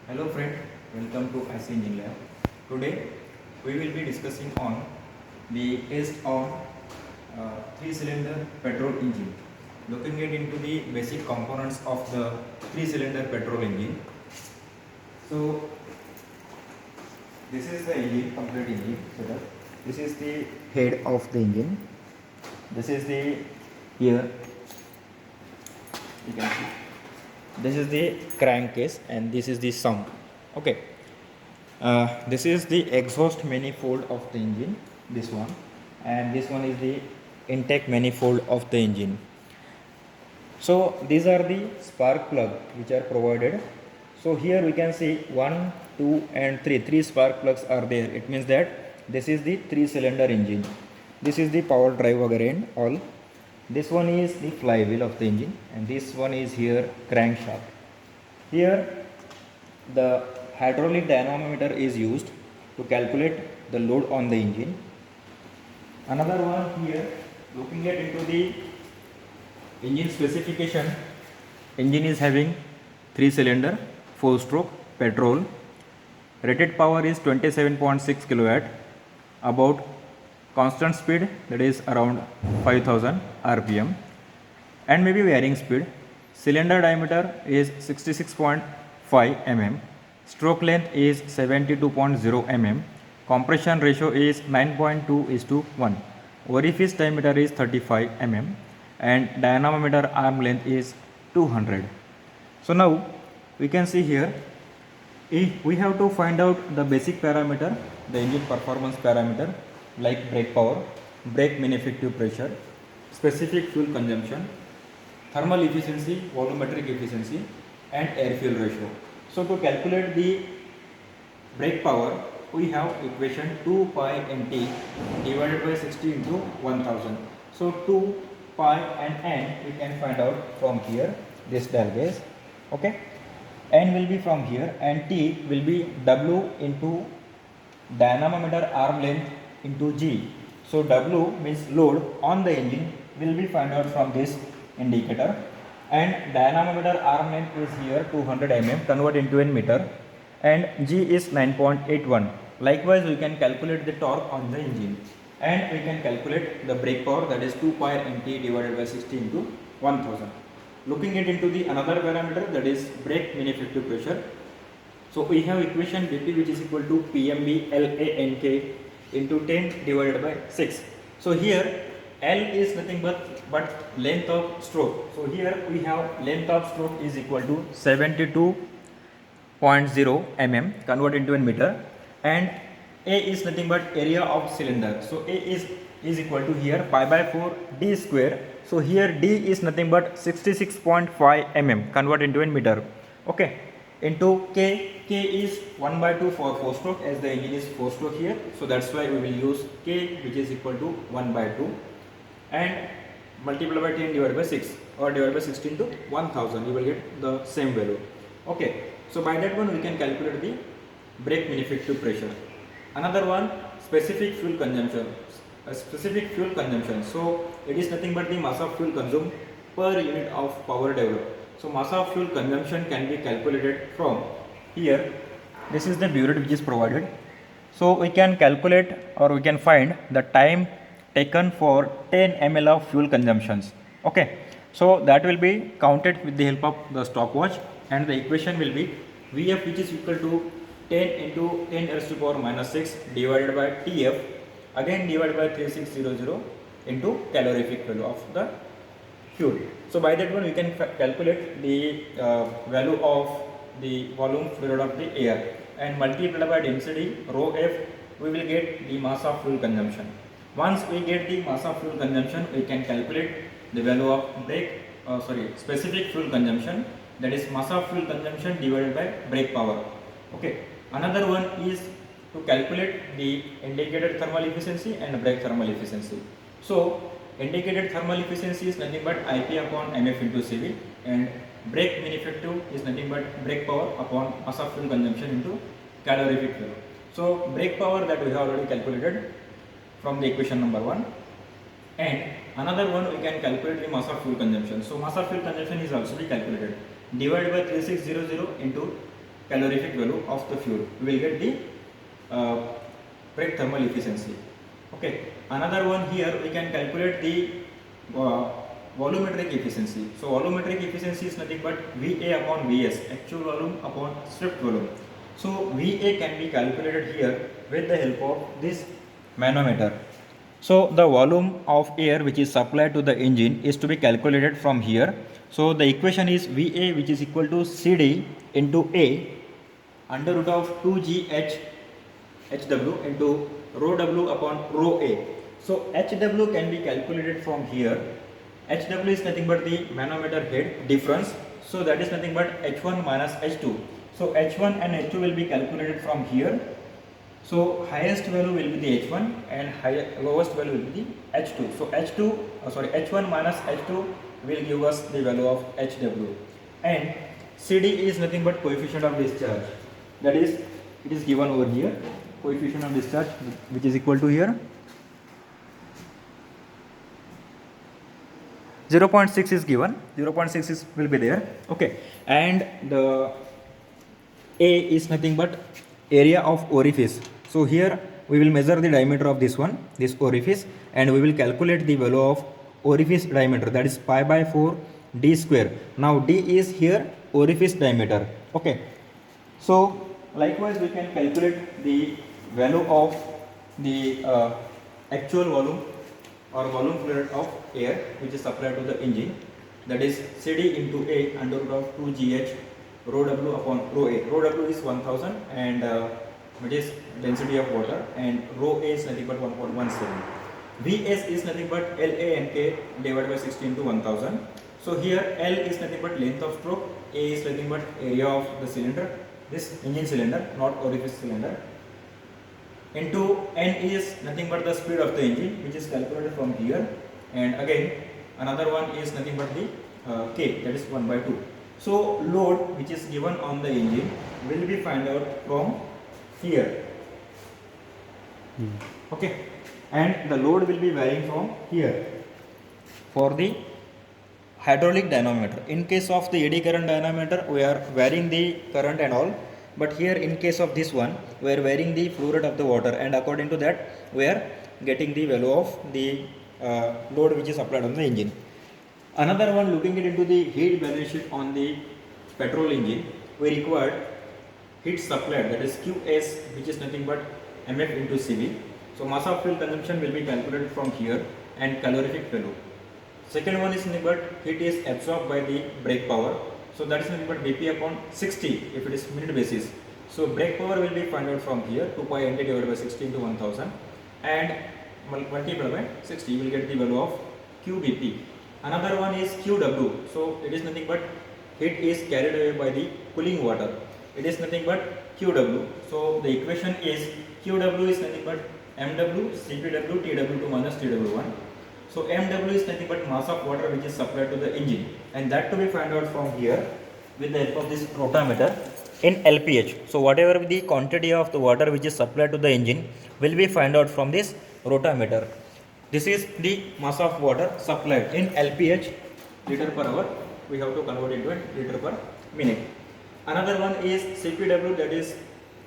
Hello friend, welcome to IC Engine Lab. Today we will be discussing on the test on 3-cylinder petrol engine. Looking into the basic components of the 3-cylinder petrol engine. So this is the engine, complete engine setup. This is the head of the engine. This is the here. You can see. This is the crankcase and this is the sump. Okay, this is the exhaust manifold of the engine, this one, and this one is the intake manifold of the engine. So these are the spark plug which are provided. So here we can see 1, 2 and 3 spark plugs are there. It means that this is the 3-cylinder engine. This is the power drive again all. This one is the flywheel of the engine and this one is here crankshaft. Here the hydraulic dynamometer is used to calculate the load on the engine. Another one here, looking at into the engine specification, engine is having 3-cylinder, 4-stroke, petrol. Rated power is 27.6 kilowatt, about constant speed that is around 5000 rpm, and maybe varying speed. Cylinder diameter is 66.5 mm, stroke length is 72.0 mm, compression ratio is 9.2:1, orifice diameter is 35 mm, and dynamometer arm length is 200. So now we can see here, if we have to find out the basic parameter, the engine performance parameter like brake power, brake mean effective pressure, specific fuel consumption, thermal efficiency, volumetric efficiency, and air fuel ratio. So to calculate the brake power, we have equation 2 pi nt divided by 60 into 1000. So 2 pi and n we can find out from here, this dial gauge. Okay, n will be from here and t will be w into dynamometer arm length into g. So w means load on the engine will be found out from this indicator, and dynamometer arm length is here 200 mm, convert into in meter, and g is 9.81. Likewise we can calculate the torque on the engine, and we can calculate the brake power, that is 2 pi nt divided by 60 into 1000. Looking into the another parameter, that is brake mean effective pressure. So we have equation Bp which is equal to PMB LANK into 10 divided by 6. So here L is nothing but length of stroke. So here we have length of stroke is equal to 72.0 mm, convert into a meter, and A is nothing but area of cylinder. So A is equal to here pi by 4 d square. So here d is nothing but 66.5 mm, convert into a meter. Okay, into k is 1 by 2 for 4 stroke, as the engine is 4 stroke here, so that's why we will use k which is equal to 1 by 2, and multiply by 10 divided by 6 or divided by 16 to 1000, you will get the same value. Okay, so by that one we can calculate the brake mean effective pressure. Another one, specific fuel consumption. So it is nothing but the mass of fuel consumed per unit of power developed. So mass of fuel consumption can be calculated from here. This is the burette which is provided. So we can calculate or we can find the time taken for 10 ml of fuel consumptions. Okay, so that will be counted with the help of the stopwatch, and the equation will be Vf which is equal to 10 into 10 raised to power minus 6 divided by Tf, again divided by 3600 into calorific value of the fuel. So by that one we can calculate the value of the volume fluid of the air, and multiply by density rho f, we will get the mass of fuel consumption. Once we get the mass of fuel consumption, we can calculate the value of specific fuel consumption, that is mass of fuel consumption divided by brake power. Okay, another one is to calculate the indicated thermal efficiency and brake thermal efficiency. So indicated thermal efficiency is nothing but IP upon MF into CV, and brake mean effective is nothing but brake power upon mass of fuel consumption into calorific value. So brake power that we have already calculated from the equation number 1, and another one we can calculate the mass of fuel consumption. So mass of fuel consumption is also be calculated, divided by 3600 into calorific value of the fuel, we will get the brake thermal efficiency. Okay, another one here we can calculate the volumetric efficiency. So volumetric efficiency is nothing but VA upon VS, actual volume upon swept volume. So VA can be calculated here with the help of this manometer. So the volume of air which is supplied to the engine is to be calculated from here. So the equation is VA, which is equal to CD into A under root of 2GH HW into rho W upon rho A. So HW can be calculated from here. HW is nothing but the manometer head difference. So that is nothing but H1 minus H2. So H1 and H2 will be calculated from here. So highest value will be the H1 and lowest value will be the H2. So H1 minus H2 will give us the value of HW. And CD is nothing but coefficient of discharge. That is, it is given over here. Coefficient of discharge, which is equal to here 0.6 is given. 0.6 is will be there. Okay, and the A is nothing but area of orifice. So here we will measure the diameter of this one, this orifice, and we will calculate the value of orifice diameter, that is pi by 4 d square. Now d is here orifice diameter. Okay, so likewise we can calculate the value of the actual volume or volume flow rate of air which is supplied to the engine, that is CD into A under root of 2GH rho W upon rho A. Rho W is 1000 and which is density of water, and rho A is nothing but 1.17. Vs is nothing but LANK divided by 60 into 1000. So here L is nothing but length of stroke, A is nothing but area of the cylinder, this engine cylinder, not orifice cylinder, into N is nothing but the speed of the engine, which is calculated from here, and again another one is nothing but the K, that is 1 by 2. So load which is given on the engine will be find out from here. Okay, and the load will be varying from here for the hydraulic dynamometer. In case of the eddy current dynamometer, we are varying the current and all, but here in case of this one, we are varying the flow rate of the water, and according to that we are getting the value of the load which is applied on the engine. Another one, looking into the heat balance sheet on the petrol engine, we required heat supplied, that is QS, which is nothing but MF into CV. So mass of fuel consumption will be calculated from here, and calorific value. Second one is nothing but heat is absorbed by the brake power. So that is nothing but BP upon 60 if it is minute basis. So brake power will be found out from here, 2 pi NT divided by 60 into 1000, and multiplied by 60, you will get the value of QBP. Another one is QW. So it is nothing but heat is carried away by the cooling water. It is nothing but QW. So the equation is QW is nothing but MW CPW TW2 minus TW1. So MW is nothing but mass of water which is supplied to the engine, and that to be found out from here with the help of this rotameter in LPH. So whatever the quantity of the water which is supplied to the engine will be found out from this rotameter. This is the mass of water supplied in LPH, liter per hour. We have to convert it into liter per minute. Another one is CPW, that is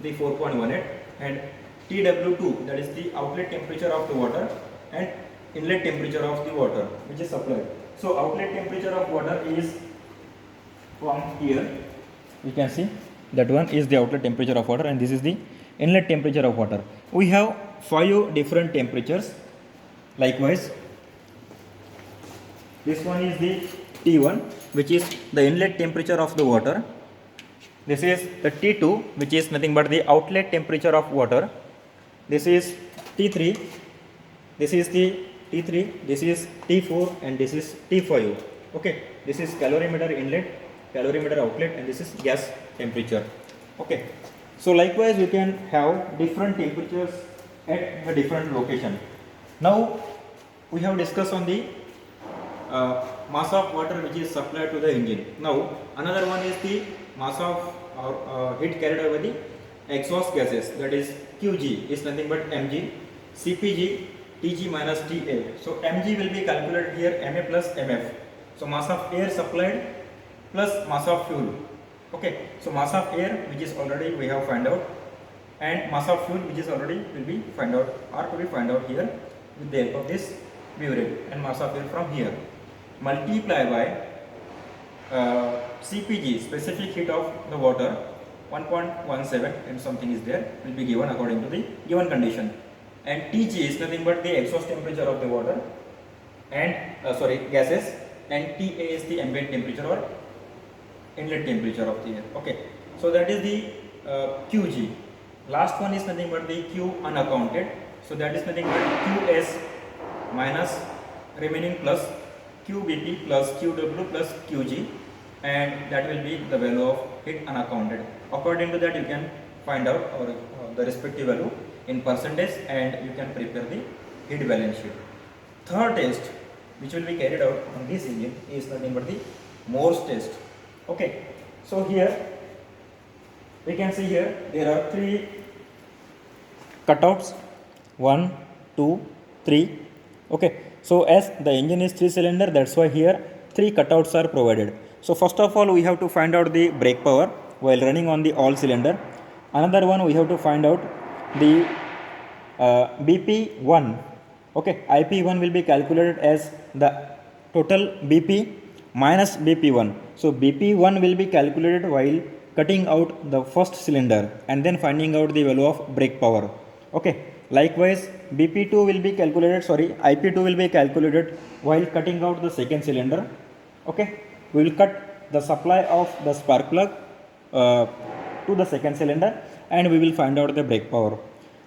the 4.18, and TW2, that is the outlet temperature of the water, and inlet temperature of the water which is supplied. So outlet temperature of water is from here, you can see that one is the outlet temperature of water, and this is the inlet temperature of water. We have 5 different temperatures. Likewise, this one is the T1, which is the inlet temperature of the water. This is the T2, which is nothing but the outlet temperature of water. This is T3, this is the T3, this is T4, and this is T5. Okay, this is calorimeter inlet, calorimeter outlet, and this is gas temperature. Okay, so likewise we can have different temperatures at a different location. Now we have discussed on the mass of water which is supplied to the engine. Now another one is the mass of heat carried over the exhaust gases, that is QG is nothing but mg, CPG, TG minus TA. So mg will be calculated here, MA plus MF. So mass of air supplied plus mass of fuel. Okay, so mass of air which is already we have find out, and mass of fuel which is already will be find out or to be find out here with the help of this mu rate, and mass of air from here multiply by CPG, specific heat of the water, 1.17 and something is there, will be given according to the given condition, and Tg is nothing but the exhaust temperature of the water and gases, and Ta is the ambient temperature or inlet temperature of the air. Okay, so that is the Qg. Last one is nothing but the Q unaccounted, so that is nothing but Qs minus remaining plus QBP plus QW plus QG, and that will be the value of heat unaccounted. According to that you can find out or the respective value in percentage, and you can prepare the heat balance sheet. Third test which will be carried out on this engine is nothing but the Morse test. Okay, so here we can see here there are 3 cutouts, 1, 2, 3. Okay, so as the engine is 3 cylinder, that's why here 3 cutouts are provided. So first of all we have to find out the brake power while running on the all cylinder. Another one we have to find out the BP1. Okay, IP1 will be calculated as the total BP minus BP1. So BP1 will be calculated while cutting out the first cylinder and then finding out the value of brake power. Okay, likewise BP2 will be calculated, IP2 will be calculated while cutting out the second cylinder. Okay, we will cut the supply of the spark plug to the second cylinder, and we will find out the brake power,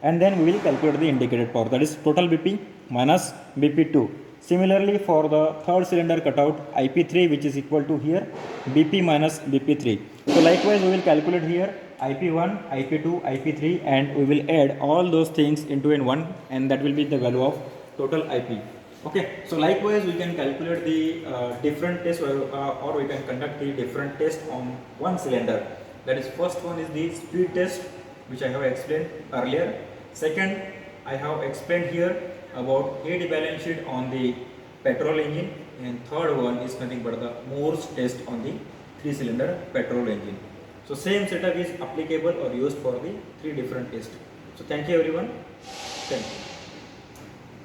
and then we will calculate the indicated power, that is total BP minus BP2. Similarly for the third cylinder cutout, IP3 which is equal to here BP minus BP3. So likewise we will calculate here IP1, IP2, IP3, and we will add all those things into in one, and that will be the value of total IP. Okay, so likewise we can calculate the different tests or we can conduct the different tests on one cylinder. That is, first one is the speed test which I have explained earlier. Second, I have explained here about heat balance sheet on the petrol engine, and third one is nothing but the Morse test on the 3-cylinder petrol engine. So same setup is applicable or used for the 3 different tests. So thank you everyone. Thank you.